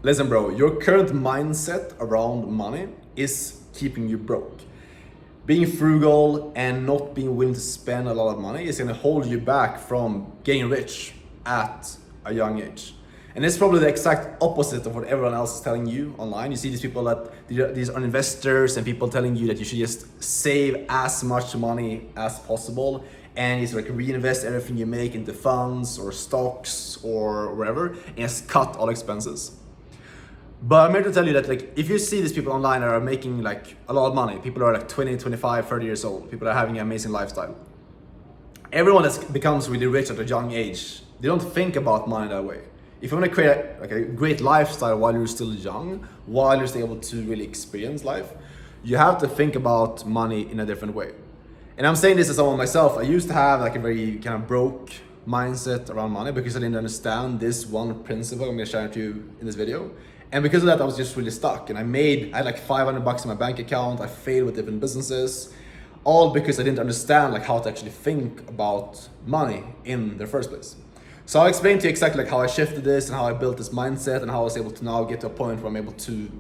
Listen, bro, your current mindset around money is keeping you broke. Being frugal and not being willing to spend a lot of money is gonna hold you back from getting rich at a young age. And it's probably the exact opposite of what everyone else is telling you online. You see these people these are investors and people telling you that you should just save as much money as possible and just like reinvest everything you make into funds or stocks or wherever and just cut all expenses. But I'm here to tell you that like if you see these people online that are making like a lot of money, people are like 20, 25, 30 years old, people are having an amazing lifestyle. Everyone that becomes really rich at a young age, they don't think about money that way. If you want to create a great lifestyle while you're still young, while you're still able to really experience life, you have to think about money in a different way. And I'm saying this as someone myself. I used to have like a very kind of broke mindset around money because I didn't understand this one principle I'm going to share with you in this video. And because of that, I was just really stuck. And I had like $500 in my bank account. I failed with different businesses, all because I didn't understand like how to actually think about money in the first place. So I'll explain to you exactly like how I shifted this and how I built this mindset and how I was able to now get to a point where I'm able to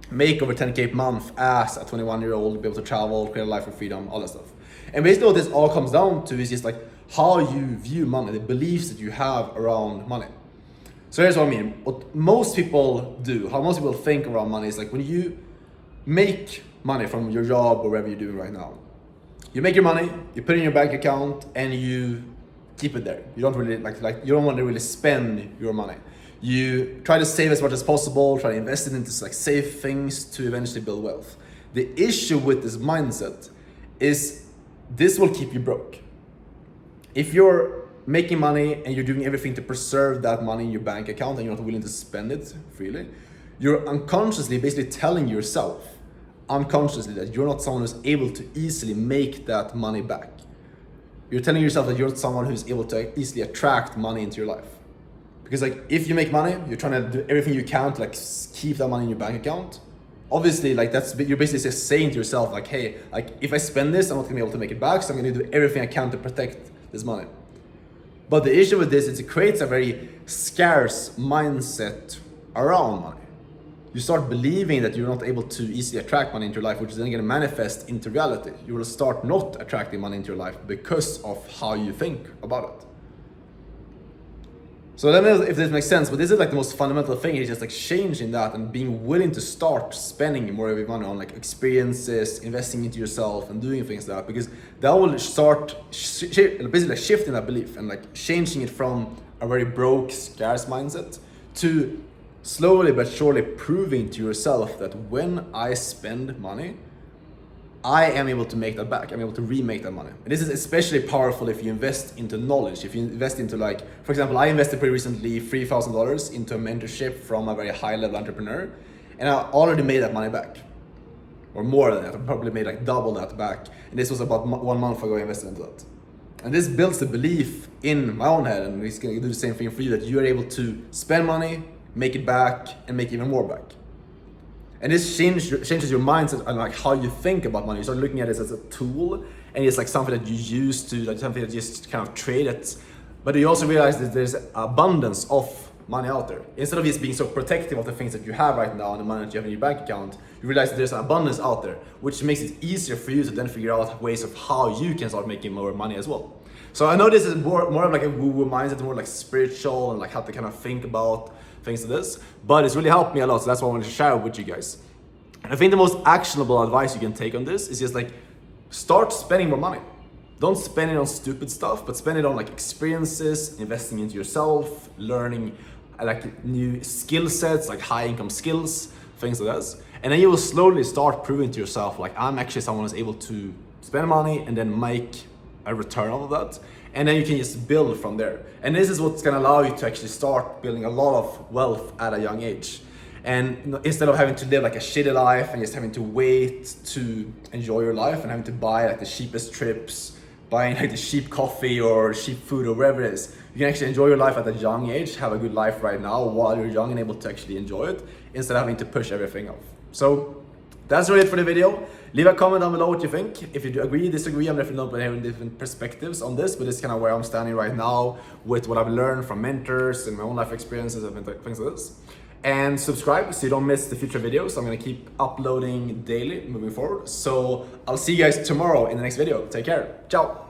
make over 10K a month as a 21-year-old, be able to travel, create a life of freedom, all that stuff. And basically what this all comes down to is just like how you view money, the beliefs that you have around money. So here's what I mean. What most people do, how most people think around money is like when you make money from your job or whatever you're doing right now, you make your money, you put it in your bank account and you keep it there. You don't really you don't want to really spend your money. You try to save as much as possible, try to invest it into like safe things to eventually build wealth. The issue with this mindset is this will keep you broke. If you're making money and you're doing everything to preserve that money in your bank account and you're not willing to spend it freely, you're unconsciously basically telling yourself unconsciously that you're not someone who's able to easily make that money back. You're telling yourself that you're not someone who's able to easily attract money into your life. Because like if you make money, you're trying to do everything you can to like keep that money in your bank account. Obviously, like you're basically just saying to yourself like, hey, like if I spend this, I'm not gonna be able to make it back, so I'm gonna do everything I can to protect this money. But the issue with this is it creates a very scarce mindset around money. You start believing that you're not able to easily attract money into your life, which is then going to manifest into reality. You will start not attracting money into your life because of how you think about it. So let me know if this makes sense, but this is like the most fundamental thing, is just like changing that and being willing to start spending more of your money on like experiences, investing into yourself and doing things like that, because that will start basically like shifting that belief and like changing it from a very broke, scarce mindset to slowly but surely proving to yourself that when I spend money, I am able to make that back. I'm able to remake that money. And this is especially powerful if you invest into knowledge. If you invest into like, for example, I invested pretty recently $3,000 into a mentorship from a very high level entrepreneur. And I already made that money back. Or more than that, I probably made like double that back. And this was about 1 month ago I invested into that. And this builds the belief in my own head, and it's gonna do the same thing for you, that you are able to spend money, make it back, and make even more back. And this changes your mindset and like how you think about money. You start looking at it as a tool, and it's like something that you use to, like something that you just kind of trade it. But you also realize that there's abundance of money out there. Instead of just being so protective of the things that you have right now and the money that you have in your bank account, you realize that there's an abundance out there, which makes it easier for you to then figure out ways of how you can start making more money as well. So I know this is more of like a woo-woo mindset, more like spiritual and like how to kind of think about things to this, but it's really helped me a lot, so that's what I wanted to share with you guys. And I think the most actionable advice you can take on this is just like start spending more money. Don't spend it on stupid stuff, but spend it on like experiences, investing into yourself, learning like new skill sets, like high income skills, things like this. And then you will slowly start proving to yourself like I'm actually someone who's able to spend money and then make a return on that. And then you can just build from there. And this is what's gonna allow you to actually start building a lot of wealth at a young age. And instead of having to live like a shitty life and just having to wait to enjoy your life and having to buy like the cheapest trips, buying like the cheap coffee or cheap food or whatever it is, you can actually enjoy your life at a young age, have a good life right now while you're young and able to actually enjoy it instead of having to push everything off. So that's really it for the video. Leave a comment down below what you think. If you do agree, disagree, I'm definitely open to hearing different perspectives on this, but it's kind of where I'm standing right now with what I've learned from mentors and my own life experiences and things like this. and subscribe so you don't miss the future videos. I'm gonna keep uploading daily moving forward. So I'll see you guys tomorrow in the next video. Take care. Ciao.